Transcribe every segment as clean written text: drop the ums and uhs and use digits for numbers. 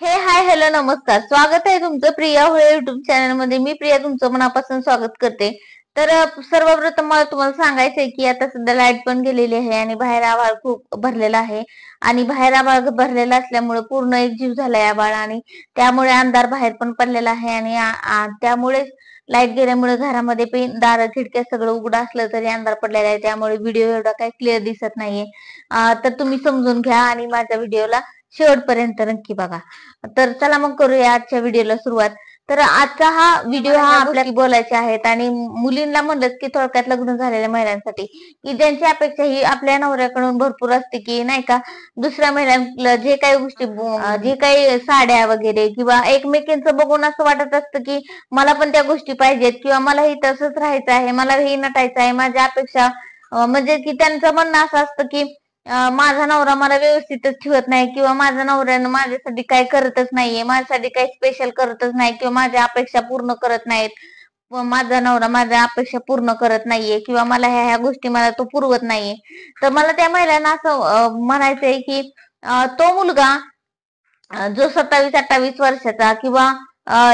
Hi hello नमस्कार. स्वागत आहे तुमचं प्रिया होळे युट्यूब चॅनल मध्ये. मी प्रिया तुमचं मनापासून स्वागत करते. तर सर्वप्रथम मला तुम्हाला सांगायचंय की आता सध्या लाईट पण गेलेली आहे आणि बाहेर आभाळ खूप भरलेला आहे. आणि बाहेर आभाळ भरलेला असल्यामुळे पूर्ण एक जीव झालाय आभाळ, आणि त्यामुळे अंधार बाहेर पण पडलेला आहे. आणि त्यामुळे लाईट गेल्यामुळे घरामध्ये पण दार खिडक्या सगळं उघडं असलं तरी अंधार पडलेला आहे. त्यामुळे व्हिडिओ एवढा काही क्लिअर दिसत नाहीये. तर तुम्ही समजून घ्या आणि माझ्या व्हिडिओला शेवटपर्यंत नक्की बघा. तर चला मग करूया आजच्या व्हिडिओला सुरुवात. तर आजचा हा व्हिडिओ आपल्याला बोलायचे आहेत आणि मुलींना म्हणलं की थोडक्यात लग्न झालेल्या महिलांसाठी, की ज्यांची अपेक्षा ही आपल्या नवऱ्याकडून भरपूर असते, की नाही का दुसऱ्या महिलांना जे काही गोष्टी जे काही साड्या वगैरे किंवा एकमेकींचं बघून असं वाटत असतं की मला पण त्या गोष्टी पाहिजेत, किंवा मलाही तसंच राहायचं आहे, मलाही नटायचं आहे. माझ्या अपेक्षा म्हणजे की त्यांचं म्हणणं असं असतं की माझा नवरा मला व्यवस्थितच ठेवत नाही, किंवा माझ्या नवऱ्यानं माझ्यासाठी काही करतच नाहीये, माझ्यासाठी काही स्पेशल करतच नाही, किंवा माझ्या अपेक्षा पूर्ण करत नाहीत. माझा नवरा माझ्या अपेक्षा पूर्ण करत नाहीये, किंवा मला ह्या गोष्टी मला तो पुरवत नाहीये. तर मला त्या महिलांना असं म्हणायचंय की तो मुलगा जो 27-28 वर्षाचा किंवा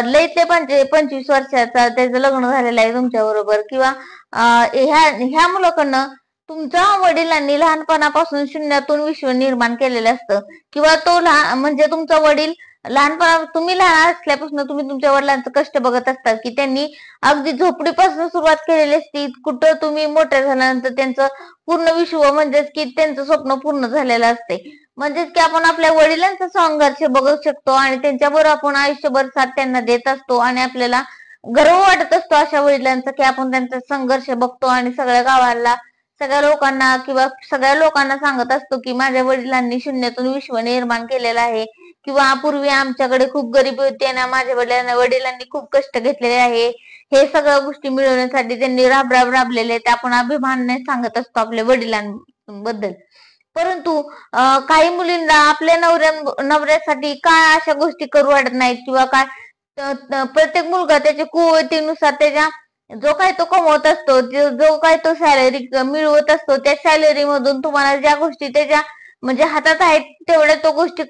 लय ते 25 वर्षाचा त्याचं लग्न झालेलं आहे तुमच्या बरोबर, किंवा ह्या मुलाकडनं तुमच्या वडिलांनी लहानपणापासून शून्यातून विश्व निर्माण केलेलं असतं, किंवा तो म्हणजे तुमचा वडील लहानपणा तुम्ही लहान असल्यापासून तुम्ही तुमच्या वडिलांचं कष्ट बघत असतात, की त्यांनी अगदी झोपडीपासून सुरुवात केलेली असती. कुठं तुम्ही मोठ्या झाल्यानंतर त्यांचं पूर्ण विश्व म्हणजेच की त्यांचं स्वप्न पूर्ण झालेलं असते. म्हणजेच की आपण आपल्या वडिलांचा संघर्ष बघू शकतो आणि त्यांच्याबरोबर आपण आयुष्यभर साथ त्यांना देत असतो, आणि आपल्याला गर्व वाटत असतो अशा वडिलांचा, की आपण त्यांचा संघर्ष बघतो आणि सगळ्या गावाला सगळ्या लोकांना किंवा सगळ्या लोकांना सांगत असतो की माझ्या वडिलांनी शून्यातून विश्व निर्माण केलेलं आहे, किंवा पूर्वी आमच्याकडे खूप गरिबी होती आणि माझ्या वडिलांनी खूप कष्ट घेतलेले आहे. हे सगळ्या गोष्टी मिळवण्यासाठी त्यांनी राबलेले आहेत. आपण अभिमानाने सांगत असतो आपल्या वडिलांबद्दल. परंतु काही मुलींना आपल्या नवऱ्यासाठी काय अशा गोष्टी करू वाटत नाहीत, किंवा काय प्रत्येक मुलगा त्याच्या कुवतीनुसार त्याच्या जो काही तो कमवत असतो, जो काही तो सॅलरी मिळवत असतो, त्या सॅलरी मधून तुम्हाला ज्या गोष्टी त्याच्या म्हणजे हातात आहेत तेवढ्या तो गोष्टी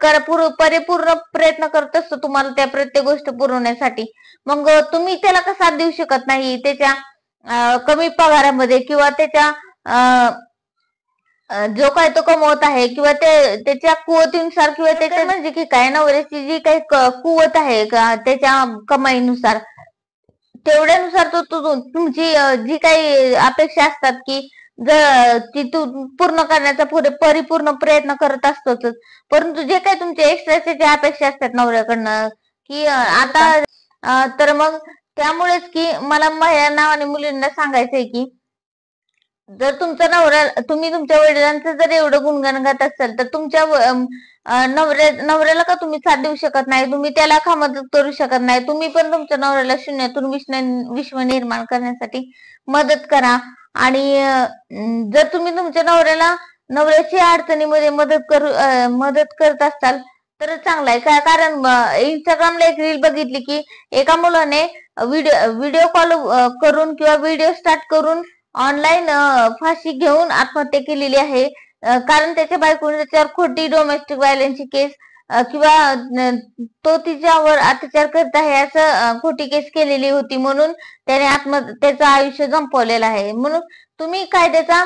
परिपूर्ण प्रयत्न करत असतो तुम्हाला त्या प्रत्येक गोष्ट पुरवण्यासाठी. मग तुम्ही त्याला का साथ देऊ शकत नाही त्याच्या कमी पगारामध्ये, किंवा त्याच्या जो काय तो कमवत आहे, किंवा त्याच्या कुवतीनुसार, किंवा त्याच्या म्हणजे की काय नवऱ्याची जी काही कुवत आहे का त्याच्या कमाईनुसार तेवढ्यानुसार तो तुमची जी काही अपेक्षा असतात की ती तू पूर्ण करण्याचा परिपूर्ण प्रयत्न करत असतोच. परंतु जे काही तुमचे एक्स्ट्राचे जे अपेक्षा असतात नवऱ्याकडनं, की आता तर मग त्यामुळेच की मला महिलांना आणि मुलींना सांगायचंय की जर तुमचा तुम्ही तुमच्या वडिलांचं जर एवढं गुणगान गात असाल, तर तुमच्या नवऱ्याला का तुम्ही साथ देऊ शकत नाही? तुम्ही त्याला का मदत करू शकत नाही? तुम्ही पण तुमच्या नवऱ्याला शून्यातून विश्व निर्माण करण्यासाठी मदत करा. आणि जर तुम्ही तुमच्या नवऱ्याची अडचणीमध्ये मदत करत असाल तर चांगलं आहे. कारण इंस्टाग्रामला एक रील बघितली की एका मुलाने व्हिडिओ कॉल करून किंवा व्हिडिओ स्टार्ट करून ऑनलाईन फाशी घेऊन आत्महत्या केलेली आहे. कारण त्याच्या बायकोने त्याच्यावर खोटी डोमेस्टिक व्हायलन्सची केस किंवा तो तिच्यावर अत्याचार करत आहे असं खोटी केस केलेली होती, म्हणून त्याने त्याचं आयुष्य संपवलेलं आहे. म्हणून तुम्ही कायद्याचा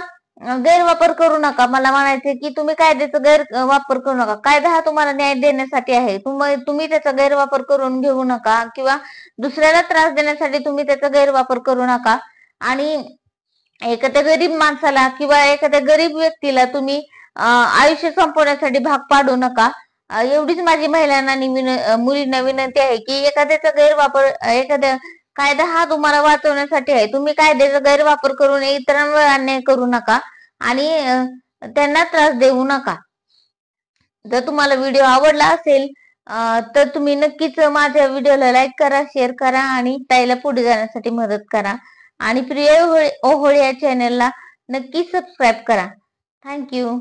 गैरवापर करू नका. मला म्हणायचं की तुम्ही कायद्याचा गैरवापर करू नका. कायदा हा तुम्हाला न्याय देण्यासाठी आहे. तुम्ही त्याचा गैरवापर करून घेऊ नका, किंवा दुसऱ्याला त्रास देण्यासाठी तुम्ही त्याचा गैरवापर करू नका. आणि एखाद्या गरीब माणसाला किंवा एखाद्या गरीब व्यक्तीला तुम्ही आयुष्य संपवण्यासाठी भाग पाडू नका. एवढीच माझी महिलांना आणि मुलींना विनंती आहे की एखाद्या कायदा हा तुम्हाला वाचवण्यासाठी आहे. तुम्ही कायद्याचा गैरवापर करून इतरांवर अन्याय करू नका आणि त्यांना त्रास देऊ नका. जर तुम्हाला व्हिडिओ आवडला असेल तर तुम्ही नक्कीच माझ्या व्हिडिओला लाईक करा, शेअर करा आणि ताईला पुढे जाण्यासाठी मदत करा. आणि प्रिया ओहोळे या चॅनलला नक्की सबस्क्राईब करा. थँक्यू.